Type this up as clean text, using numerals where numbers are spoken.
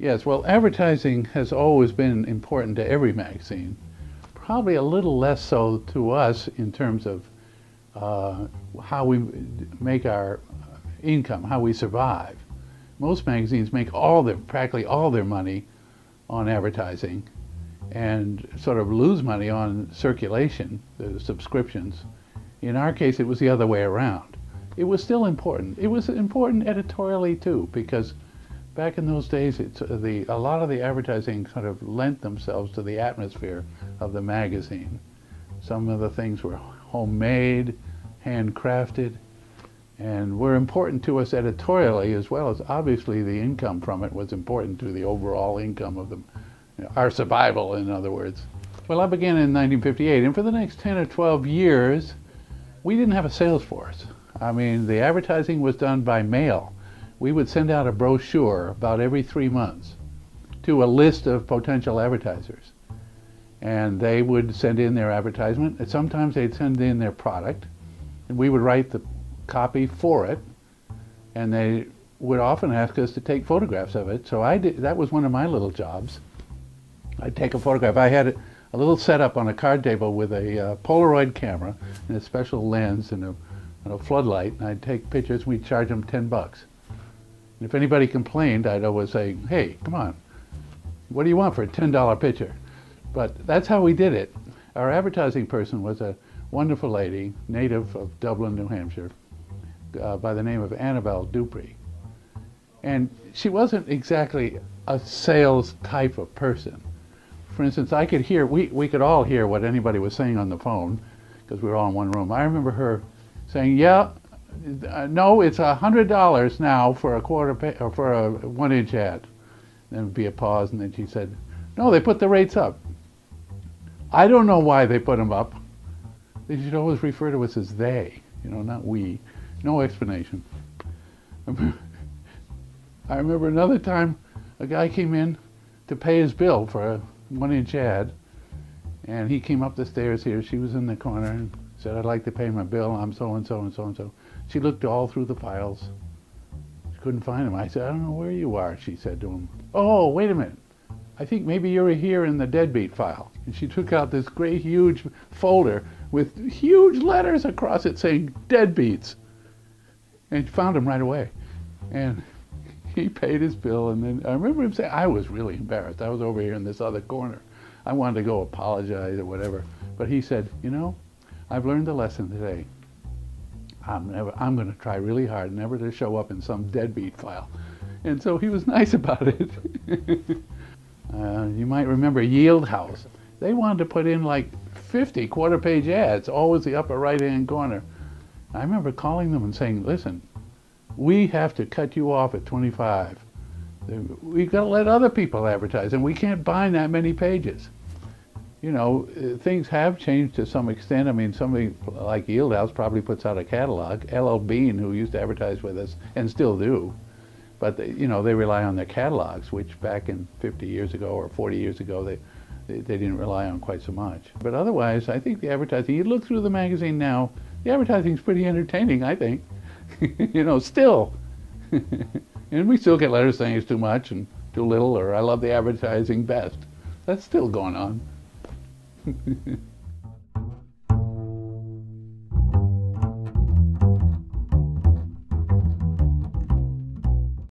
Yes, well, advertising has always been important to every magazine. Probably a little less so to us in terms of how we make our income, how we survive. Most magazines make practically all their money on advertising and sort of lose money on circulation, the subscriptions. In our case, it was the other way around. It was still important. It was important editorially too, because back in those days, a lot of the advertising kind of lent themselves to the atmosphere of the magazine. Some of the things were homemade, handcrafted, and were important to us editorially, as well as obviously the income from it was important to the overall income of our survival, in other words. Well, I began in 1958, and for the next 10 or 12 years, we didn't have a sales force. I mean, the advertising was done by mail. We would send out a brochure about every 3 months to a list of potential advertisers. And they would send in their advertisement, and sometimes they'd send in their product, and we would write the copy for it, and they would often ask us to take photographs of it. So that was one of my little jobs. I'd take a photograph. I had a little setup on a card table with a Polaroid camera and a special lens and a floodlight, and I'd take pictures. We'd charge them $10. And if anybody complained, I'd always say, hey, come on, what do you want for a $10 picture? But that's how we did it. Our advertising person was a wonderful lady, native of Dublin, New Hampshire, by the name of Annabelle Dupree. And she wasn't exactly a sales type of person. For instance, I could hear, we could all hear what anybody was saying on the phone, because we were all in one room. I remember her saying, yeah, no, it's $100 now for a or for a 1-inch ad. Then would be a pause, and then she said, no, they put the rates up. I don't know why they put them up. They should always refer to us as they, not we. No explanation. I remember another time a guy came in to pay his bill for a 1-inch ad, and he came up the stairs here. She was in the corner and said, I'd like to pay my bill. I'm so-and-so and so-and-so. She looked all through the files. She couldn't find him. I said, I don't know where you are, she said to him. Oh, wait a minute. I think maybe you're here in the deadbeat file. And she took out this great huge folder with huge letters across it saying deadbeats. And found him right away. And he paid his bill, and then I remember him saying, I was really embarrassed. I was over here in this other corner. I wanted to go apologize or whatever. But he said, I've learned a lesson today. I'm going to try really hard never to show up in some deadbeat file. And so he was nice about it. You might remember Yield House. They wanted to put in like 50 quarter-page ads, always the upper right-hand corner. I remember calling them and saying, listen, we have to cut you off at 25. We've got to let other people advertise, and we can't bind that many pages. Things have changed to some extent. I mean, somebody like Yield House probably puts out a catalog. L.L. Bean, who used to advertise with us, and still do, but they rely on their catalogs, which back in 50 years ago or 40 years ago, they didn't rely on quite so much. But otherwise, I think the advertising, you look through the magazine now, the advertising's pretty entertaining, I think. Still. And we still get letters saying it's too much and too little, or I love the advertising best. That's still going on.